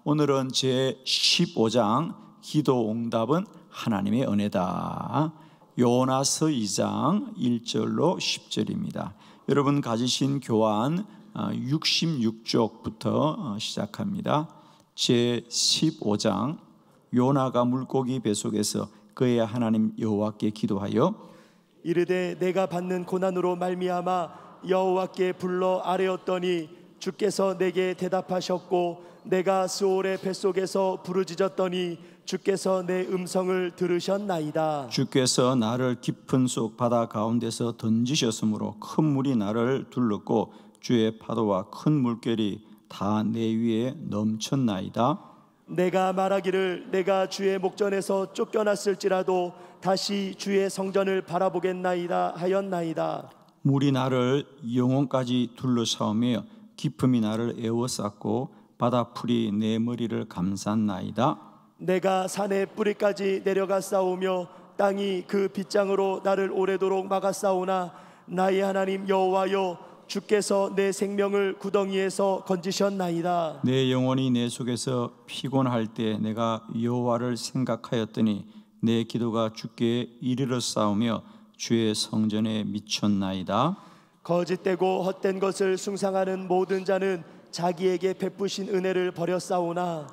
오늘은 제 15장 기도 응답은 하나님의 은혜다. 요나서 2장 1절로 10절입니다. 여러분 가지신 교환 66쪽부터 시작합니다. 제 15장 요나가 물고기 뱃속에서 그의 하나님 여호와께 기도하여 이르되 내가 받는 고난으로 말미암아 여호와께 불러 아뢰었더니 주께서 내게 대답하셨고 내가 스올의 뱃속에서 부르짖었더니 주께서 내 음성을 들으셨나이다. 주께서 나를 깊은 속 바다 가운데서 던지셨으므로 큰 물이 나를 둘렀고 주의 파도와 큰 물결이 다 내 위에 넘쳤나이다. 내가 말하기를 내가 주의 목전에서 쫓겨났을지라도 다시 주의 성전을 바라보겠나이다 하였나이다. 물이 나를 영혼까지 둘러싸우며 깊음이 나를 에워쌌고 바다 풀이 내 머리를 감쌌나이다. 내가 산의 뿌리까지 내려가 싸우며 땅이 그 빗장으로 나를 오래도록 막아 싸우나 나의 하나님 여호와여 주께서 내 생명을 구덩이에서 건지셨나이다. 내 영혼이 내 속에서 피곤할 때 내가 여호와를 생각하였더니 내 기도가 주께 이르러 싸우며 주의 성전에 미쳤나이다. 거짓되고 헛된 것을 숭상하는 모든 자는 자기에게 베푸신 은혜를 버렸사오나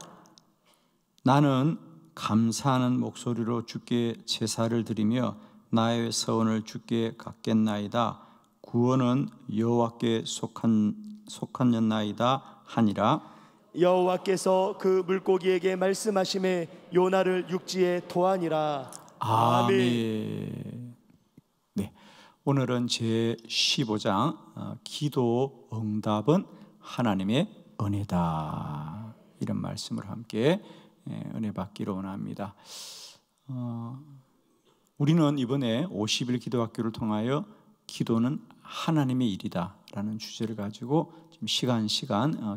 나는 감사하는 목소리로 주께 제사를 드리며 나의 서원을 주께 갚겠나이다. 구원은 여호와께 속하였나이다 하니라. 여호와께서 그 물고기에게 말씀하심에 요나를 육지에 토하니라. 아멘. 네, 오늘은 제 15장 기도 응답은 하나님의 은혜다, 이런 말씀을 함께 은혜 받기를 원합니다. 우리는 이번에 50일 기도학교를 통하여 기도는 하나님의 일이다 라는 주제를 가지고 지금 시간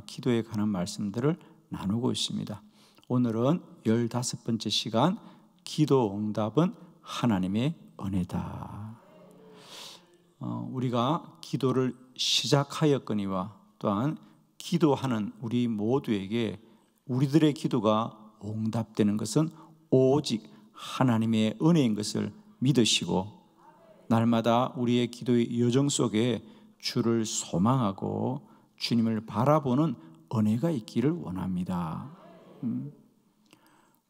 기도에 관한 말씀들을 나누고 있습니다. 오늘은 15번째 시간 기도 응답은 하나님의 은혜다. 우리가 기도를 시작하였거니와 또한 기도하는 우리 모두에게 우리들의 기도가 응답되는 것은 오직 하나님의 은혜인 것을 믿으시고 날마다 우리의 기도의 여정 속에 주를 소망하고 주님을 바라보는 은혜가 있기를 원합니다.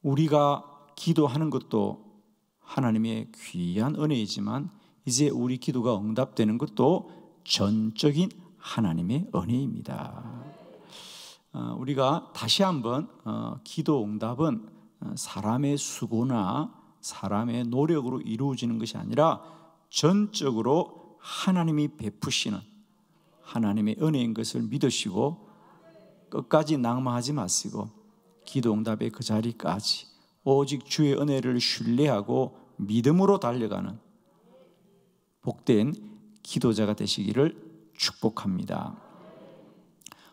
우리가 기도하는 것도 하나님의 귀한 은혜이지만 이제 우리 기도가 응답되는 것도 전적인 하나님의 은혜입니다. 우리가 다시 한번 기도 응답은 사람의 수고나 사람의 노력으로 이루어지는 것이 아니라 전적으로 하나님이 베푸시는 하나님의 은혜인 것을 믿으시고 끝까지 낭망하지 마시고 기도 응답의 그 자리까지 오직 주의 은혜를 신뢰하고 믿음으로 달려가는 복된 기도자가 되시기를 축복합니다.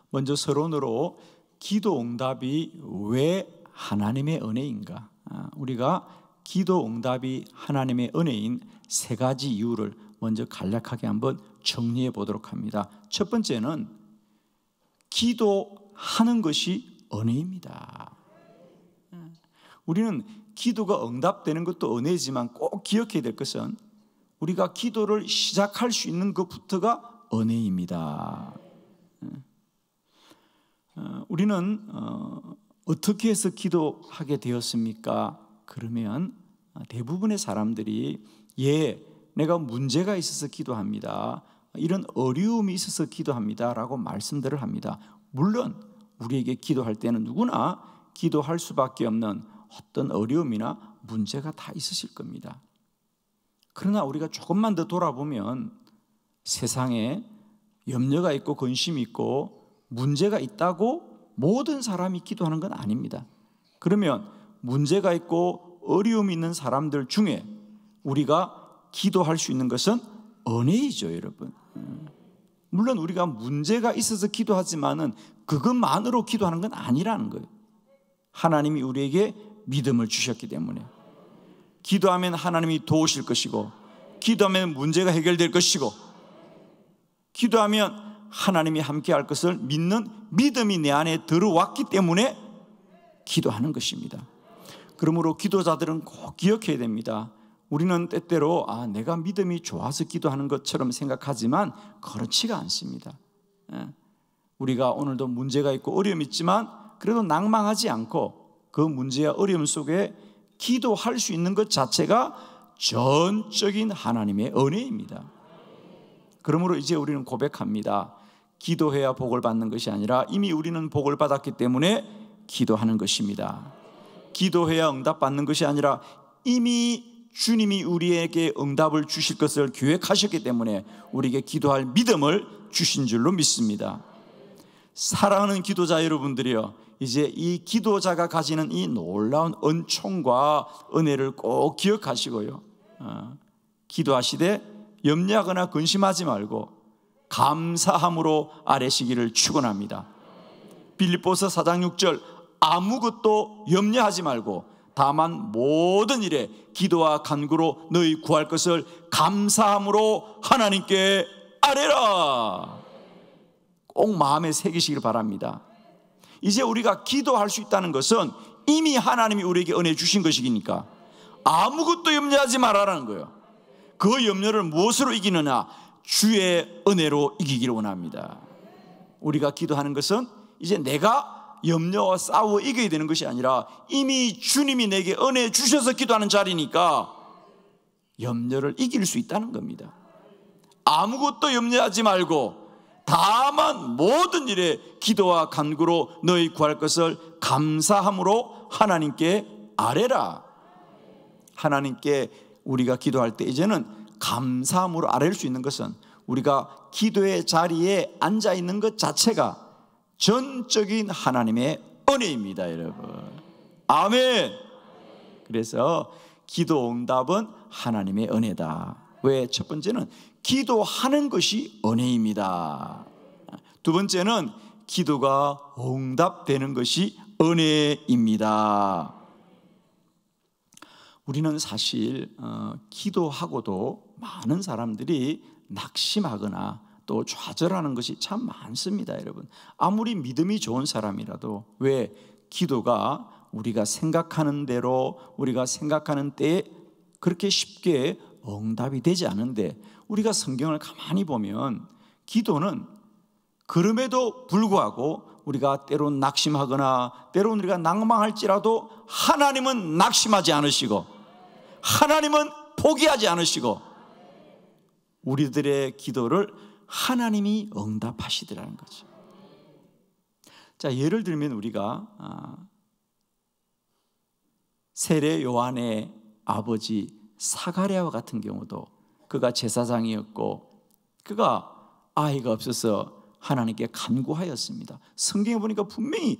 먼저 서론으로 기도 응답이 왜 하나님의 은혜인가? 우리가 기도 응답이 하나님의 은혜인 세 가지 이유를 먼저 간략하게 한번 정리해 보도록 합니다. 첫 번째는 기도하는 것이 은혜입니다. 우리는 기도가 응답되는 것도 은혜지만 꼭 기억해야 될 것은 우리가 기도를 시작할 수 있는 것부터가 은혜입니다. 우리는 어떻게 해서 기도하게 되었습니까? 그러면 대부분의 사람들이 내가 문제가 있어서 기도합니다, 이런 어려움이 있어서 기도합니다 라고 말씀들을 합니다. 물론 우리에게 기도할 때는 누구나 기도할 수밖에 없는 어떤 어려움이나 문제가 다 있으실 겁니다. 그러나 우리가 조금만 더 돌아보면 세상에 염려가 있고 근심이 있고 문제가 있다고 모든 사람이 기도하는 건 아닙니다. 그러면 문제가 있고 어려움이 있는 사람들 중에 우리가 기도할 수 있는 것은 은혜이죠, 여러분. 물론 우리가 문제가 있어서 기도하지만은 그것만으로 기도하는 건 아니라는 거예요. 하나님이 우리에게 믿음을 주셨기 때문에 기도하면 하나님이 도우실 것이고 기도하면 문제가 해결될 것이고 기도하면 하나님이 함께 할 것을 믿는 믿음이 내 안에 들어왔기 때문에 기도하는 것입니다. 그러므로 기도자들은 꼭 기억해야 됩니다. 우리는 때때로 내가 믿음이 좋아서 기도하는 것처럼 생각하지만 그렇지가 않습니다. 우리가 오늘도 문제가 있고 어려움이 있지만 그래도 낭망하지 않고 그 문제와 어려움 속에 기도할 수 있는 것 자체가 전적인 하나님의 은혜입니다. 그러므로 이제 우리는 고백합니다. 기도해야 복을 받는 것이 아니라 이미 우리는 복을 받았기 때문에 기도하는 것입니다. 기도해야 응답받는 것이 아니라 이미 주님이 우리에게 응답을 주실 것을 계획하셨기 때문에 우리에게 기도할 믿음을 주신 줄로 믿습니다. 사랑하는 기도자 여러분들이요, 이제 이 기도자가 가지는 이 놀라운 은총과 은혜를 꼭 기억하시고요, 기도하시되 염려하거나 근심하지 말고 감사함으로 아뢰시기를 축원합니다. 빌립보서 4장 6절, 아무것도 염려하지 말고 다만 모든 일에 기도와 간구로 너희 구할 것을 감사함으로 하나님께 아뢰라. 꼭 마음에 새기시길 바랍니다. 이제 우리가 기도할 수 있다는 것은 이미 하나님이 우리에게 은혜 주신 것이니까 아무것도 염려하지 말라는 거예요. 그 염려를 무엇으로 이기느냐? 주의 은혜로 이기기를 원합니다. 우리가 기도하는 것은 이제 내가 염려와 싸워 이겨야 되는 것이 아니라 이미 주님이 내게 은혜 주셔서 기도하는 자리니까 염려를 이길 수 있다는 겁니다. 아무것도 염려하지 말고 다만 모든 일에 기도와 간구로 너희 구할 것을 감사함으로 하나님께 아뢰라. 하나님께 우리가 기도할 때 이제는 감사함으로 아뢰일 수 있는 것은 우리가 기도의 자리에 앉아 있는 것 자체가 전적인 하나님의 은혜입니다, 여러분. 아멘. 그래서 기도 응답은 하나님의 은혜다. 왜? 첫 번째는 기도하는 것이 은혜입니다. 두 번째는 기도가 응답되는 것이 은혜입니다. 우리는 사실 기도하고도 많은 사람들이 낙심하거나 또 좌절하는 것이 참 많습니다, 여러분. 아무리 믿음이 좋은 사람이라도 왜? 기도가 우리가 생각하는 대로 우리가 생각하는 때에 그렇게 쉽게 응답이 되지 않은데, 우리가 성경을 가만히 보면 기도는 그럼에도 불구하고 우리가 때론 낙심하거나 때론 우리가 낭망할지라도 하나님은 낙심하지 않으시고 하나님은 포기하지 않으시고 우리들의 기도를 하나님이 응답하시더라는 거죠. 자, 예를 들면 우리가 세례 요한의 아버지 사가랴와 같은 경우도 그가 제사장이었고 그가 아이가 없어서 하나님께 간구하였습니다. 성경에 보니까 분명히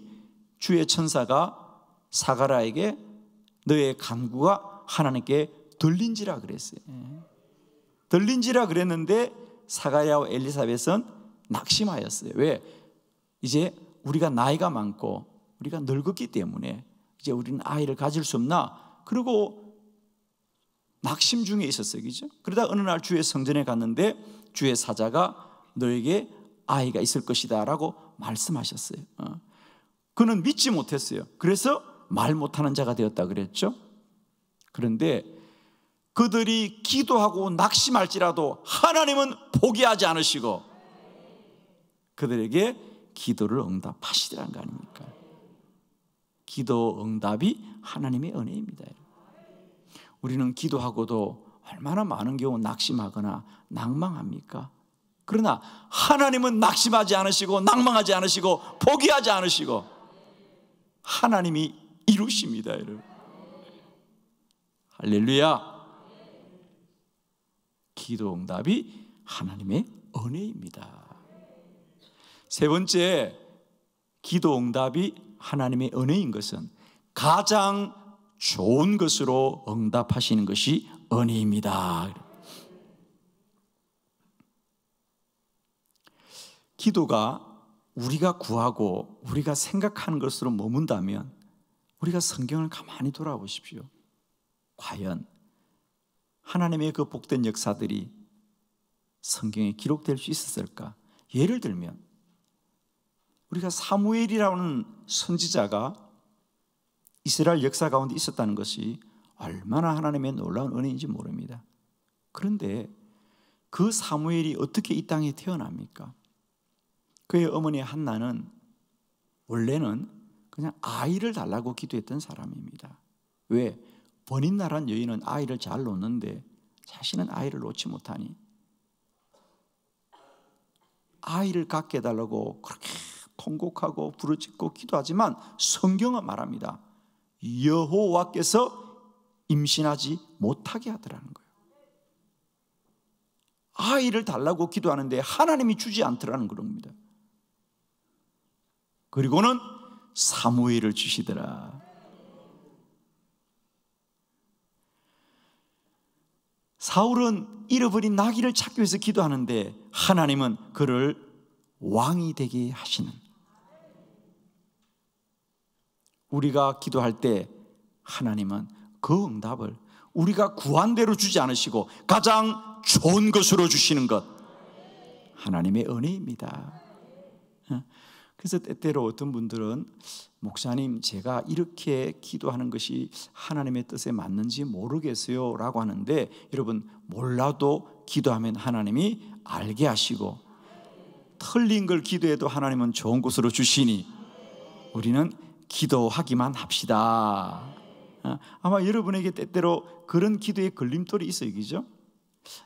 주의 천사가 사가랴에게 너의 간구가 하나님께 들린지라 그랬어요. 들린지라 그랬는데 사가랴와 엘리사벳은 낙심하였어요. 왜? 이제 우리가 나이가 많고 우리가 늙었기 때문에 이제 우리는 아이를 가질 수 없나? 그리고 낙심 중에 있었어요. 그죠? 그러다 어느 날 주의 성전에 갔는데 주의 사자가 너에게 아이가 있을 것이다 라고 말씀하셨어요. 그는 믿지 못했어요. 그래서 말 못하는 자가 되었다 그랬죠. 그런데 그들이 기도하고 낙심할지라도 하나님은 포기하지 않으시고 그들에게 기도를 응답하시더라는 거 아닙니까? 기도 응답이 하나님의 은혜입니다. 우리는 기도하고도 얼마나 많은 경우 낙심하거나 낭망합니까? 그러나 하나님은 낙심하지 않으시고 낭망하지 않으시고 포기하지 않으시고 하나님이 이루십니다, 여러분. 할렐루야. 기도 응답이 하나님의 은혜입니다. 세 번째, 기도 응답이 하나님의 은혜인 것은 가장 좋은 것으로 응답하시는 것이 은혜입니다. 기도가 우리가 구하고 우리가 생각하는 것으로 머문다면 우리가 성경을 가만히 돌아보십시오. 과연 하나님의 그 복된 역사들이 성경에 기록될 수 있었을까? 예를 들면 우리가 사무엘이라는 선지자가 이스라엘 역사 가운데 있었다는 것이 얼마나 하나님의 놀라운 은혜인지 모릅니다. 그런데 그 사무엘이 어떻게 이 땅에 태어납니까? 그의 어머니 한나는 원래는 그냥 아이를 달라고 기도했던 사람입니다. 왜? 버닌나란 여인은 아이를 잘 놓는데 자신은 아이를 놓지 못하니 아이를 갖게 해달라고 그렇게 통곡하고 부르짖고 기도하지만 성경은 말합니다. 여호와께서 임신하지 못하게 하더라는 거예요. 아이를 달라고 기도하는데 하나님이 주지 않더라는 겁니다. 그리고는 사무엘을 주시더라. 사울은 잃어버린 나귀를 찾기 위해서 기도하는데 하나님은 그를 왕이 되게 하시는, 우리가 기도할 때 하나님은 그 응답을 우리가 구한 대로 주지 않으시고 가장 좋은 것으로 주시는 것, 하나님의 은혜입니다. 그래서 때때로 어떤 분들은 목사님, 제가 이렇게 기도하는 것이 하나님의 뜻에 맞는지 모르겠어요 라고 하는데, 여러분, 몰라도 기도하면 하나님이 알게 하시고 틀린 걸 기도해도 하나님은 좋은 것으로 주시니 우리는 기도하기만 합시다. 아마 여러분에게 때때로 그런 기도의 걸림돌이 있어요, 그죠?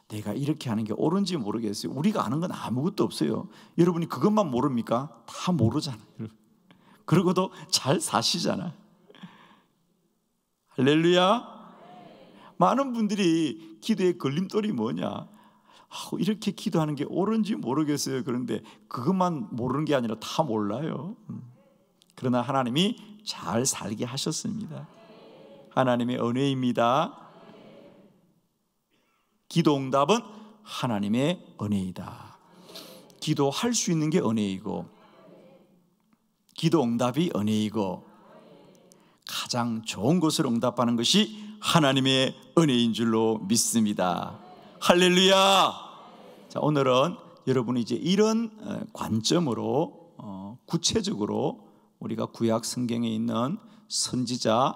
내가 이렇게 하는 게 옳은지 모르겠어요. 우리가 아는 건 아무것도 없어요. 여러분이 그것만 모릅니까? 다 모르잖아요. 그러고도 잘 사시잖아요. 할렐루야. 많은 분들이 기도의 걸림돌이 뭐냐, 이렇게 기도하는 게 옳은지 모르겠어요. 그런데 그것만 모르는 게 아니라 다 몰라요. 그러나 하나님이 잘 살게 하셨습니다. 하나님의 은혜입니다. 기도 응답은 하나님의 은혜이다. 기도할 수 있는 게 은혜이고 기도 응답이 은혜이고 가장 좋은 것을 응답하는 것이 하나님의 은혜인 줄로 믿습니다. 할렐루야. 자, 오늘은 여러분이 이제 이런 관점으로 구체적으로 우리가 구약 성경에 있는 선지자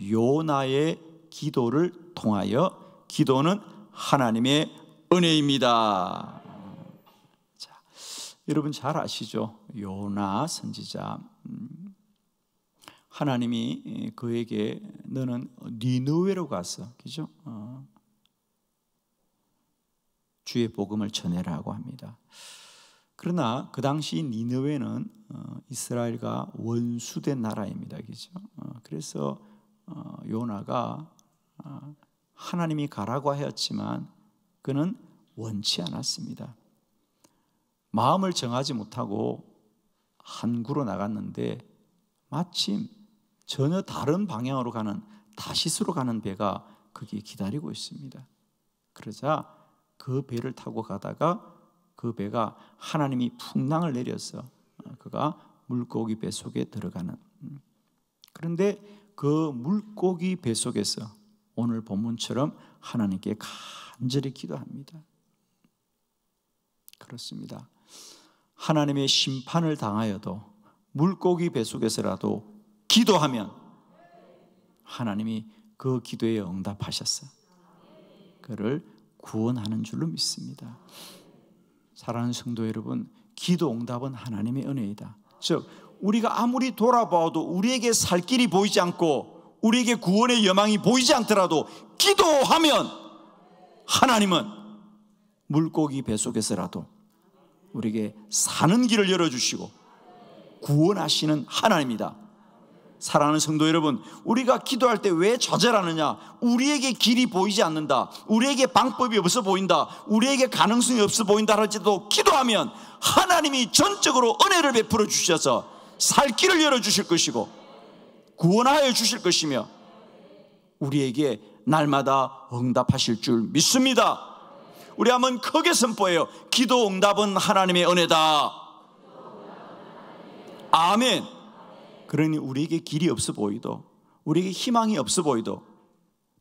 요나의 기도를 통하여 기도는 하나님의 은혜입니다. 자, 여러분 잘 아시죠? 요나 선지자, 하나님이 그에게 너는 니느웨로 가서, 그죠? 주의 복음을 전해라고 합니다. 그러나 그 당시 니느웨는 이스라엘과 원수된 나라입니다, 그죠? 그래서 요나가 하나님이 가라고 하였지만 그는 원치 않았습니다. 마음을 정하지 못하고 항구로 나갔는데 마침 전혀 다른 방향으로 가는 다시스로 가는 배가 거기에 기다리고 있습니다. 그러자 그 배를 타고 가다가 그 배가 하나님이 풍랑을 내려서 그가 물고기 배 속에 들어가는, 그런데 그 물고기 배 속에서 오늘 본문처럼 하나님께 간절히 기도합니다. 그렇습니다. 하나님의 심판을 당하여도 물고기 배 속에서라도 기도하면 하나님이 그 기도에 응답하셔서 그를 구원하는 줄로 믿습니다. 사랑하는 성도 여러분, 기도 응답은 하나님의 은혜이다. 즉 우리가 아무리 돌아봐도 우리에게 살 길이 보이지 않고 우리에게 구원의 여망이 보이지 않더라도 기도하면 하나님은 물고기 배 속에서라도 우리에게 사는 길을 열어주시고 구원하시는 하나님이다. 사랑하는 성도 여러분, 우리가 기도할 때 왜 좌절하느냐? 우리에게 길이 보이지 않는다, 우리에게 방법이 없어 보인다, 우리에게 가능성이 없어 보인다 할지라도 기도하면 하나님이 전적으로 은혜를 베풀어 주셔서 살 길을 열어주실 것이고 구원하여 주실 것이며 우리에게 날마다 응답하실 줄 믿습니다. 우리 한번 크게 선포해요. 기도 응답은 하나님의 은혜다. 아멘. 그러니 우리에게 길이 없어 보이도 우리에게 희망이 없어 보이도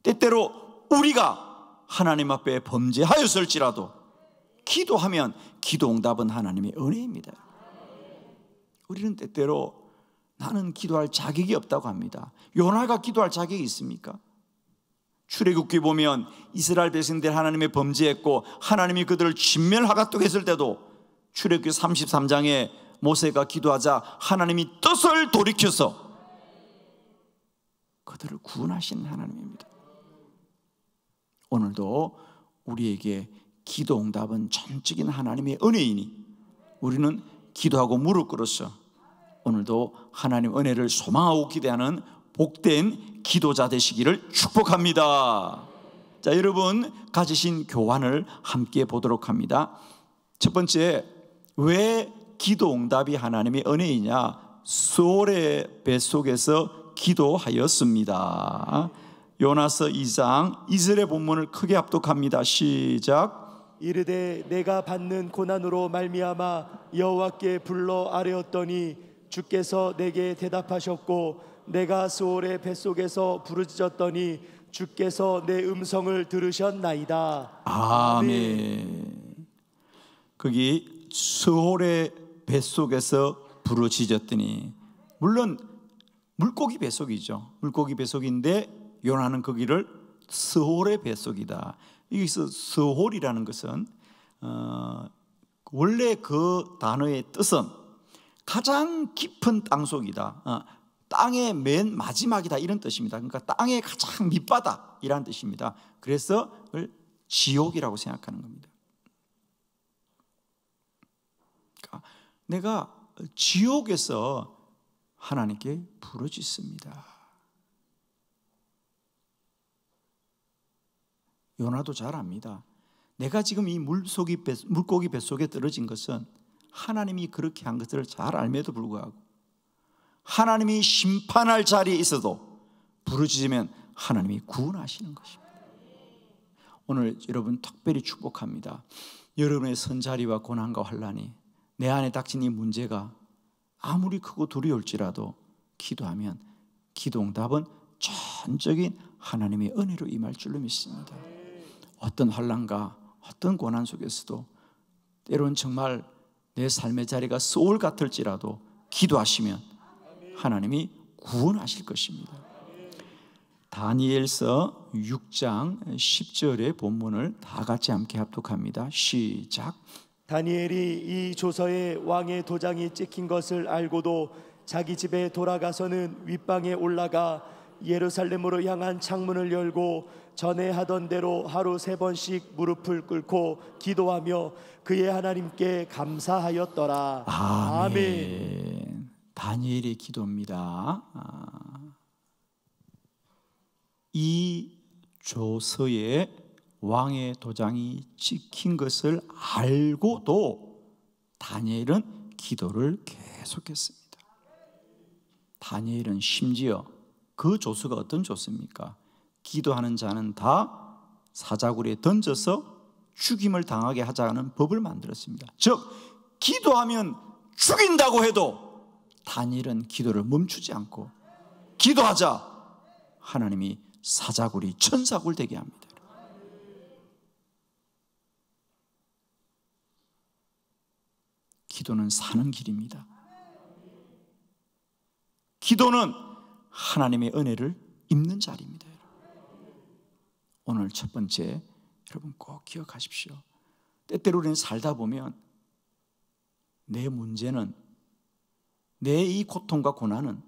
때때로 우리가 하나님 앞에 범죄하였을지라도 기도하면 기도 응답은 하나님의 은혜입니다. 우리는 때때로 나는 기도할 자격이 없다고 합니다. 요나가 기도할 자격이 있습니까? 출애굽기 보면 이스라엘 백성들 하나님의 범죄했고 하나님이 그들을 진멸하겠다고 했을 때도 출애굽기 33장에 모세가 기도하자 하나님이 뜻을 돌이켜서 그들을 구원하시는 하나님입니다. 오늘도 우리에게 기도 응답은 전적인 하나님의 은혜이니 우리는 기도하고 무릎 꿇어서 오늘도 하나님 은혜를 소망하고 기대하는 복된 기도자 되시기를 축복합니다. 자, 여러분 가지신 교환을 함께 보도록 합니다. 첫 번째, 왜 기도 응답이 하나님의 은혜이냐? 스올의 뱃속에서 기도하였습니다. 요나서 2장 2절의 본문을 크게 합독합니다. 시작. 이르되 내가 받는 고난으로 말미암아 여호와께 불러 아뢰었더니 주께서 내게 대답하셨고 내가 스올의 뱃속에서 부르짖었더니 주께서 내 음성을 들으셨나이다. 아멘. 거기 스올의 뱃속에서 부르짖었더니, 물론 물고기 뱃속이죠. 물고기 뱃속인데 요나는 거기를 스올의 뱃속이다. 여기서 스올이라는 것은 원래 그 단어의 뜻은 가장 깊은 땅속이다, 땅의 맨 마지막이다, 이런 뜻입니다. 그러니까 땅의 가장 밑바닥이라는 뜻입니다. 그래서 그걸 지옥이라고 생각하는 겁니다. 그러니까 내가 지옥에서 하나님께 부르짖습니다. 요나도 잘 압니다. 내가 지금 이 물고기 뱃속에 떨어진 것은 하나님이 그렇게 한 것을 잘 알면도 불구하고 하나님이 심판할 자리에 있어도 부르짖으면 하나님이 구원하시는 것입니다. 오늘 여러분 특별히 축복합니다. 여러분의 선자리와 고난과 환난이 내 안에 닥친 이 문제가 아무리 크고 두려울지라도 기도하면 기도 응답은 전적인 하나님의 은혜로 임할 줄로 믿습니다. 어떤 환난과 어떤 고난 속에서도 때로는 정말 내 삶의 자리가 소울 같을지라도 기도하시면 하나님이 구원하실 것입니다. 다니엘서 6장 10절의 본문을 다 같이 함께 합독합니다. 시작. 다니엘이 이 조서에 왕의 도장이 찍힌 것을 알고도 자기 집에 돌아가서는 윗방에 올라가 예루살렘으로 향한 창문을 열고 전에 하던 대로 하루 3번씩 무릎을 꿇고 기도하며 그의 하나님께 감사하였더라. 아멘. 다니엘의 기도입니다. 이 조서에 왕의 도장이 찍힌 것을 알고도 다니엘은 기도를 계속했습니다. 다니엘은 심지어 그 조서가 어떤 조서입니까? 기도하는 자는 다 사자굴에 던져서 죽임을 당하게 하자는 법을 만들었습니다. 즉 기도하면 죽인다고 해도 다니엘은 기도를 멈추지 않고 기도하자 하나님이 사자굴이 천사굴 되게 합니다. 기도는 사는 길입니다. 기도는 하나님의 은혜를 입는 자리입니다. 오늘 첫 번째, 여러분 꼭 기억하십시오. 때때로 우리는 살다 보면 내 문제는, 내 이 고통과 고난은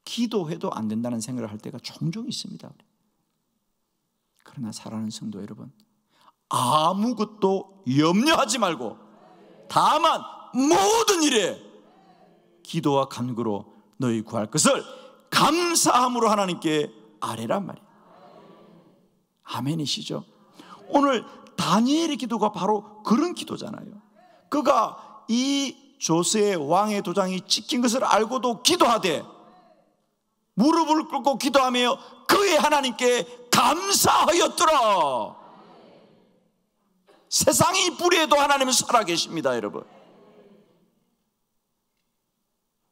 기도해도 안 된다는 생각을 할 때가 종종 있습니다. 그러나 사랑하는 성도 여러분, 아무것도 염려하지 말고 다만 모든 일에 기도와 간구로 너희 구할 것을 감사함으로 하나님께 아뢰란 말이에요. 아멘이시죠? 오늘 다니엘의 기도가 바로 그런 기도잖아요. 그가 이 조세의 왕의 도장이 찍힌 것을 알고도 기도하되 무릎을 꿇고 기도하며 그의 하나님께 감사하였더라. 세상이 불의해도 하나님은 살아계십니다. 여러분,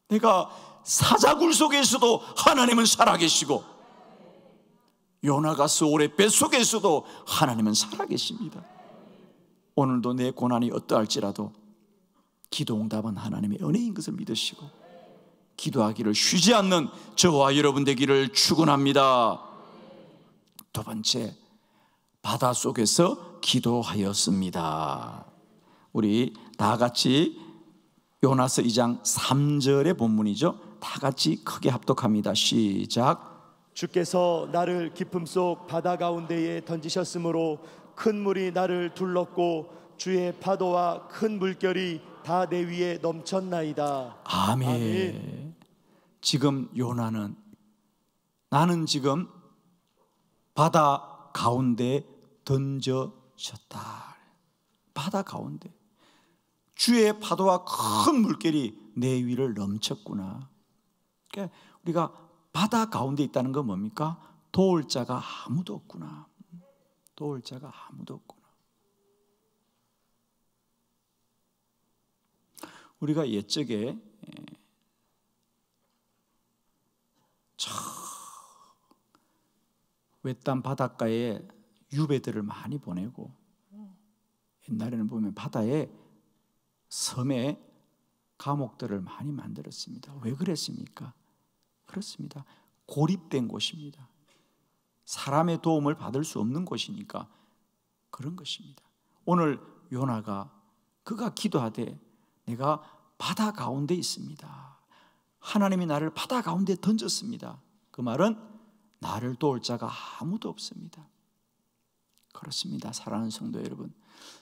내가 사자굴 속에서도 하나님은 살아계시고 요나가 스올의 뱃속에서도 하나님은 살아계십니다. 오늘도 내 고난이 어떠할지라도 기도 응답은 하나님의 은혜인 것을 믿으시고 기도하기를 쉬지 않는 저와 여러분 되기를 축원합니다. 두 번째, 바닷속에서 기도하였습니다. 우리 다 같이 요나서 2장 3절의 본문이죠. 다 같이 크게 합독합니다. 시작. 주께서 나를 깊음 속 바다 가운데에 던지셨으므로 큰 물이 나를 둘렀고 주의 파도와 큰 물결이 다 내 위에 넘쳤나이다. 아멘. 아멘. 지금 요나는 나는 지금 바다 가운데 던져졌다. 바다 가운데 주의 파도와 큰 물결이 내 위를 넘쳤구나. 그러니까 우리가 바다 가운데 있다는 건 뭡니까? 도울 자가 아무도 없구나. 도울 자가 아무도 없구나. 우리가 옛적에 저 외딴 바닷가에 유배들을 많이 보내고, 옛날에는 보면 바다에 섬에 감옥들을 많이 만들었습니다. 왜 그랬습니까? 그렇습니다. 고립된 곳입니다. 사람의 도움을 받을 수 없는 곳이니까 그런 것입니다. 오늘 요나가 그가 기도하되 내가 바다 가운데 있습니다. 하나님이 나를 바다 가운데 던졌습니다. 그 말은 나를 도울 자가 아무도 없습니다. 그렇습니다. 사랑하는 성도 여러분,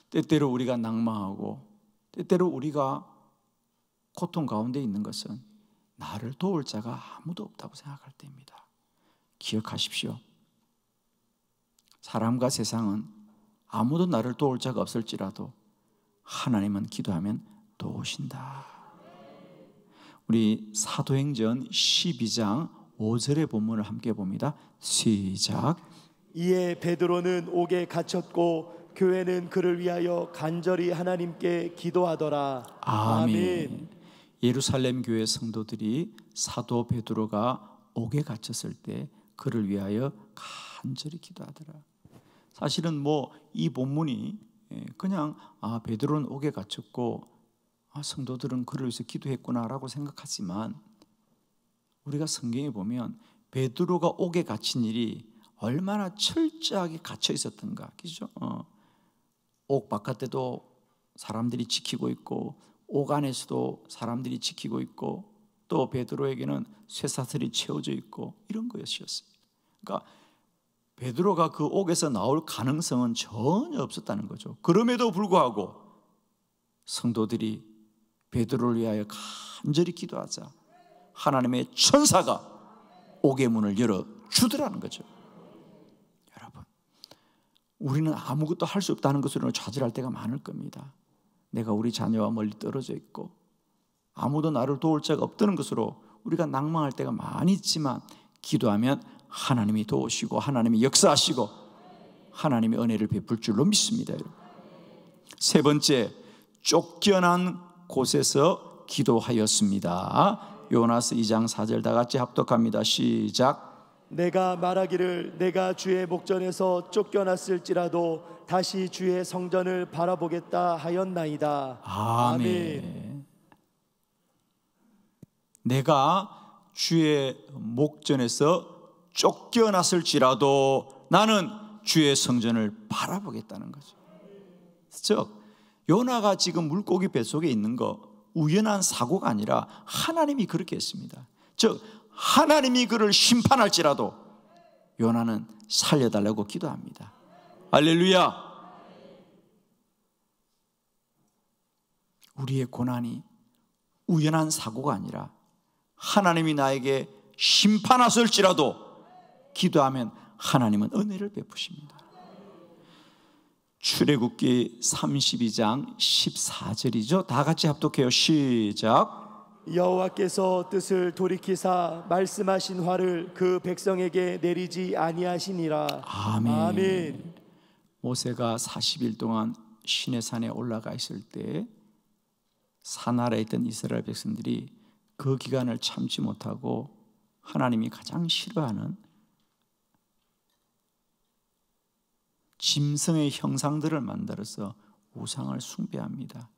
때때로 우리가 낭망하고 때때로 우리가 고통 가운데 있는 것은 나를 도울 자가 아무도 없다고 생각할 때입니다. 기억하십시오. 사람과 세상은 아무도 나를 도울 자가 없을지라도 하나님은 기도하면 도우신다. 우리 사도행전 12장 5절의 본문을 함께 봅니다. 시작. 이에 베드로는 옥에 갇혔고 교회는 그를 위하여 간절히 하나님께 기도하더라. 아멘. 예루살렘 교회 성도들이 사도 베드로가 옥에 갇혔을 때 그를 위하여 간절히 기도하더라. 사실은 이 본문이 그냥 베드로는 옥에 갇혔고 성도들은 그를 위해서 기도했구나라고 생각하지만, 우리가 성경에 보면 베드로가 옥에 갇힌 일이 얼마나 철저하게 갇혀 있었던가, 그죠? 옥 바깥에도 사람들이 지키고 있고 옥 안에서도 사람들이 지키고 있고 또 베드로에게는 쇠사슬이 채워져 있고 이런 것이었습니다. 그러니까 베드로가 그 옥에서 나올 가능성은 전혀 없었다는 거죠. 그럼에도 불구하고 성도들이 베드로를 위하여 간절히 기도하자 하나님의 천사가 옥의 문을 열어주더라는 거죠. 여러분, 우리는 아무것도 할 수 없다는 것으로 좌절할 때가 많을 겁니다. 내가 우리 자녀와 멀리 떨어져 있고 아무도 나를 도울 자가 없다는 것으로 우리가 낭망할 때가 많이 있지만, 기도하면 하나님이 도우시고 하나님이 역사하시고 하나님의 은혜를 베풀 줄로 믿습니다. 여러분. 세 번째, 쫓겨난 곳에서 기도하였습니다. 요나서 2장 4절 다 같이 합독합니다. 시작. 내가 말하기를 내가 주의 목전에서 쫓겨났을지라도 다시 주의 성전을 바라보겠다 하였나이다. 아멘. 내가 주의 목전에서 쫓겨났을지라도 나는 주의 성전을 바라보겠다는 거죠. 즉 요나가 지금 물고기 뱃속에 있는 거 우연한 사고가 아니라 하나님이 그렇게 했습니다. 즉 하나님이 그를 심판할지라도 요나는 살려달라고 기도합니다. 할렐루야. 우리의 고난이 우연한 사고가 아니라 하나님이 나에게 심판하실지라도 기도하면 하나님은 은혜를 베푸십니다. 출애굽기 32장 14절이죠. 다 같이 합독해요. 시작. 여호와께서 뜻을 돌이키사 말씀하신 화를 그 백성에게 내리지 아니하시니라. 아멘. 아멘. 모세가 40일 동안 시내산에 올라가 있을 때 산 아래에 있던 이스라엘 백성들이 그 기간을 참지 못하고 하나님이 가장 싫어하는 짐승의 형상들을 만들어서 우상을 숭배합니다.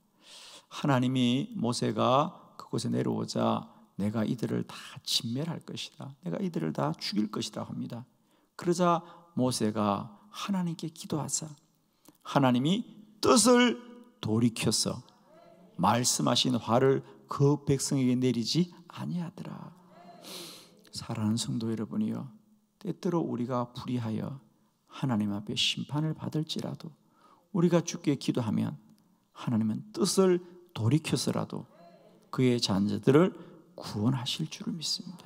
하나님이 모세가 그곳에 내려오자 내가 이들을 다 진멸할 것이다. 내가 이들을 다 죽일 것이다 합니다. 그러자 모세가 하나님께 기도하자 하나님이 뜻을 돌이켜서 말씀하신 화를 그 백성에게 내리지 아니하더라. 사랑하는 성도 여러분이요, 때때로 우리가 불의하여 하나님 앞에 심판을 받을지라도 우리가 주께 기도하면 하나님은 뜻을 돌이켜서라도 그의 자녀들을 구원하실 줄을 믿습니다.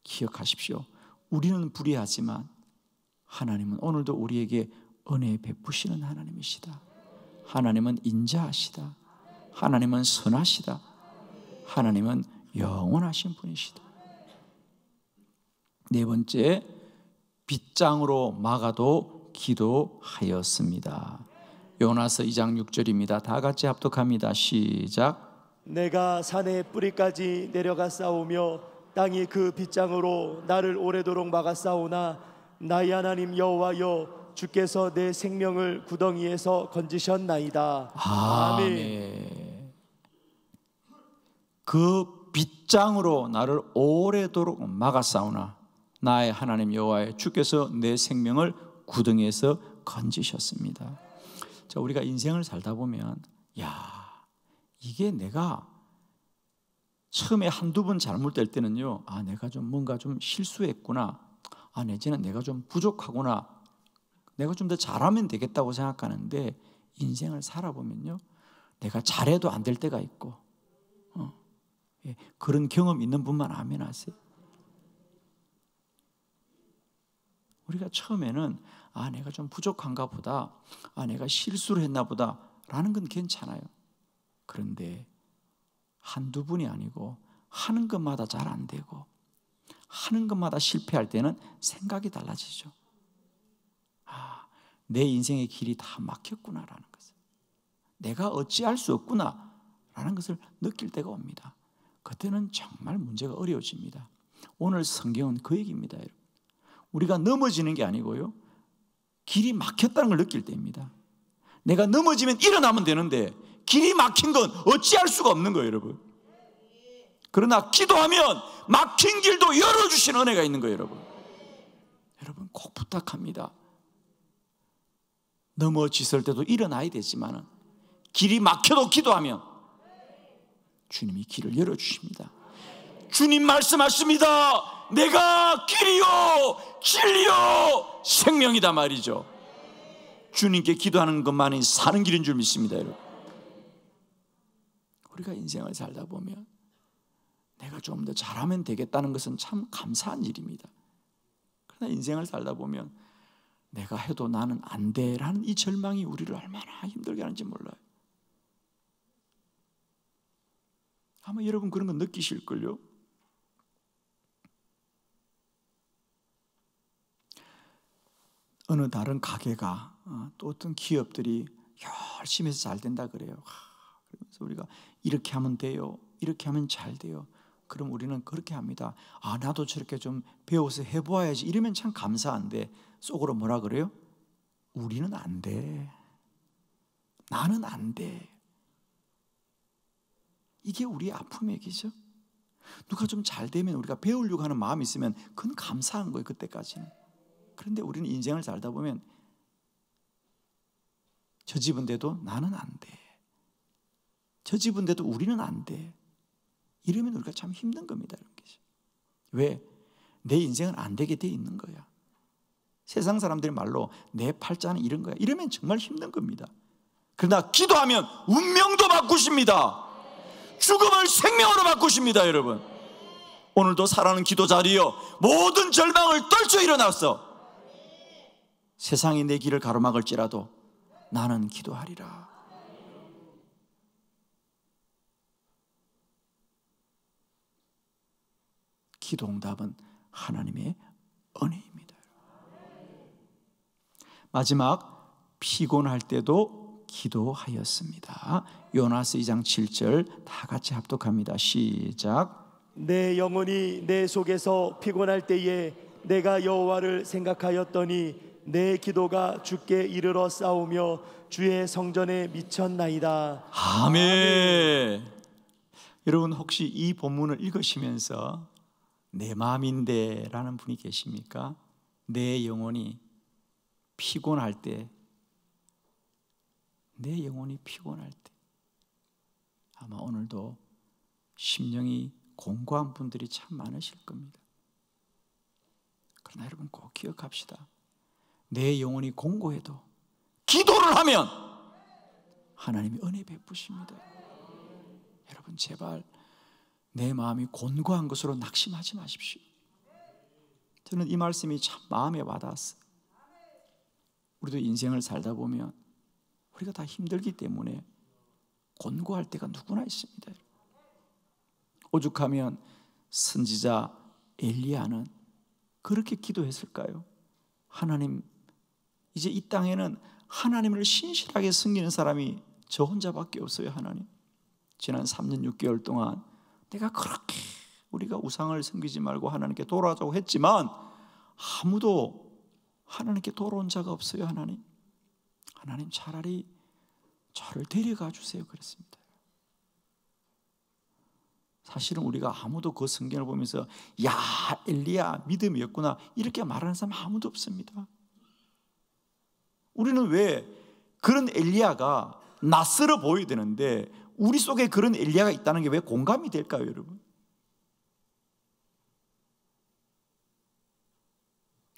기억하십시오. 우리는 불의하지만 하나님은 오늘도 우리에게 은혜 베푸시는 하나님이시다. 하나님은 인자하시다. 하나님은 선하시다. 하나님은 영원하신 분이시다. 네 번째, 빗장으로 막아도 기도하였습니다. 요나서 2장 6절입니다. 다 같이 합독합니다. 시작. 내가 산의 뿌리까지 내려가 싸우며 땅이 그 빗장으로 나를 오래도록 막아 싸우나 나의 하나님 여호와여 주께서 내 생명을 구덩이에서 건지셨나이다. 아멘. 그 빗장으로 나를 오래도록 막아 싸우나 나의 하나님 여호와여 주께서 내 생명을 구덩이에서 건지셨습니다. 자, 우리가 인생을 살다 보면 이게 내가 처음에 한두 번 잘못될 때는요, 내가 좀 뭔가 좀 실수했구나, 내지는 내가 좀 부족하구나, 내가 좀 더 잘하면 되겠다고 생각하는데 인생을 살아보면요, 내가 잘해도 안 될 때가 있고 그런 경험 있는 분만 아멘 하세요. 우리가 처음에는 내가 좀 부족한가 보다, 내가 실수를 했나 보다 라는 건 괜찮아요. 그런데 한두 분이 아니고 하는 것마다 잘 안 되고 하는 것마다 실패할 때는 생각이 달라지죠. 내 인생의 길이 다 막혔구나라는 것을, 내가 어찌할 수 없구나라는 것을 느낄 때가 옵니다. 그때는 정말 문제가 어려워집니다. 오늘 성경은 그 얘기입니다. 여러분, 우리가 넘어지는 게 아니고요, 길이 막혔다는 걸 느낄 때입니다. 내가 넘어지면 일어나면 되는데 길이 막힌 건 어찌할 수가 없는 거예요, 여러분. 그러나 기도하면 막힌 길도 열어주신 은혜가 있는 거예요, 여러분. 여러분, 꼭 부탁합니다. 넘어졌을 때도 일어나야 되지만 길이 막혀도 기도하면 주님이 길을 열어주십니다. 주님 말씀하십니다. 내가 길이요 진리요 생명이다 말이죠. 주님께 기도하는 것만이 사는 길인 줄 믿습니다, 여러분. 우리가 인생을 살다 보면 내가 좀 더 잘하면 되겠다는 것은 참 감사한 일입니다. 그러나 인생을 살다 보면 내가 해도 나는 안 돼라는 이 절망이 우리를 얼마나 힘들게 하는지 몰라요. 아마 여러분 그런 거 느끼실걸요. 어느 다른 가게가 또 어떤 기업들이 열심히 해서 잘 된다 그래요. 그러면서 우리가 이렇게 하면 돼요, 이렇게 하면 잘 돼요. 그럼 우리는 그렇게 합니다. 나도 저렇게 좀 배워서 해보아야지 이러면 참 감사한데 속으로 뭐라 그래요? 우리는 안 돼, 나는 안 돼. 이게 우리의 아픔의 얘기죠. 누가 좀 잘 되면 우리가 배우려고 하는 마음이 있으면 그건 감사한 거예요, 그때까지는. 그런데 우리는 인생을 살다 보면 저 집은 돼도 나는 안 돼, 저 집은 돼도 우리는 안 돼, 이러면 우리가 참 힘든 겁니다. 왜? 내 인생은 안 되게 돼 있는 거야. 세상 사람들의 말로 내 팔자는 이런 거야, 이러면 정말 힘든 겁니다. 그러나 기도하면 운명도 바꾸십니다. 죽음을 생명으로 바꾸십니다. 여러분, 오늘도 살아가는 기도 자리여 모든 절망을 떨쳐 일어나서 세상이 내 길을 가로막을지라도 나는 기도하리라. 기도 응답은 하나님의 은혜입니다. 마지막, 피곤할 때도 기도하였습니다. 요나서 2장 7절 다 같이 합독합니다. 시작. 내 영혼이 내 속에서 피곤할 때에 내가 여호와를 생각하였더니 내 기도가 주께 이르러 싸우며 주의 성전에 미쳤나이다. 아멘. 여러분 혹시 이 본문을 읽으시면서 내 마음인데 라는 분이 계십니까? 내 영혼이 피곤할 때, 내 영혼이 피곤할 때, 아마 오늘도 심령이 공고한 분들이 참 많으실 겁니다. 그러나 여러분 꼭 기억합시다. 내 영혼이 공고해도 기도를 하면 하나님이 은혜 베푸십니다. 여러분 제발 내 마음이 곤고한 것으로 낙심하지 마십시오. 저는 이 말씀이 참 마음에 와닿았어요. 우리도 인생을 살다 보면 우리가 다 힘들기 때문에 곤고할 때가 누구나 있습니다. 오죽하면 선지자 엘리야는 그렇게 기도했을까요? 하나님, 이제 이 땅에는 하나님을 신실하게 섬기는 사람이 저 혼자밖에 없어요. 하나님, 지난 3년 6개월 동안 내가 그렇게 우리가 우상을 섬기지 말고 하나님께 돌아오자고 했지만 아무도 하나님께 돌아온 자가 없어요. 하나님, 하나님 차라리 저를 데려가 주세요. 그랬습니다. 사실은 우리가 아무도 그 성경을 보면서 야 엘리야 믿음이었구나 이렇게 말하는 사람 아무도 없습니다. 우리는 왜 그런 엘리야가 낯설어 보여야 되는데 우리 속에 그런 엘리야가 있다는 게 왜 공감이 될까요, 여러분?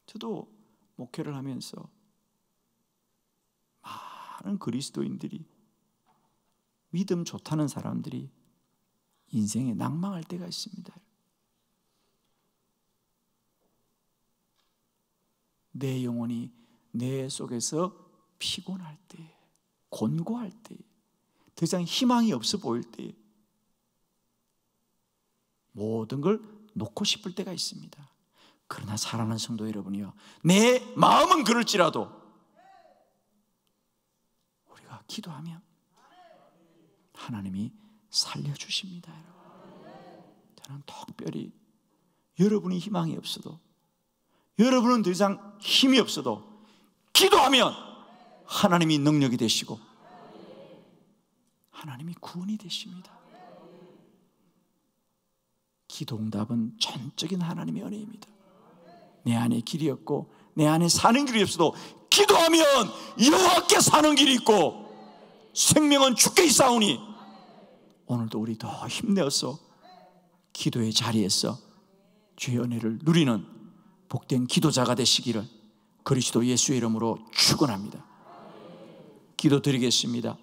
저도 목회를 하면서 많은 그리스도인들이, 믿음 좋다는 사람들이 인생에 낭망할 때가 있습니다. 내 영혼이 내 속에서 피곤할 때, 곤고할 때, 더 이상 희망이 없어 보일 때 모든 걸 놓고 싶을 때가 있습니다. 그러나 사랑하는 성도 여러분이요, 내 마음은 그럴지라도 우리가 기도하면 하나님이 살려주십니다. 저는 특별히 여러분이 희망이 없어도, 여러분은 더 이상 힘이 없어도 기도하면 하나님이 능력이 되시고 하나님이 구원이 되십니다. 기도응답은 전적인 하나님의 은혜입니다. 내 안에 길이 없고 내 안에 사는 길이 없어도 기도하면 여호와께 사는 길이 있고 생명은 주께 있사오니 오늘도 우리 더 힘내어서 기도의 자리에서 주의 은혜를 누리는 복된 기도자가 되시기를 그리스도 예수의 이름으로 축원합니다. 기도드리겠습니다.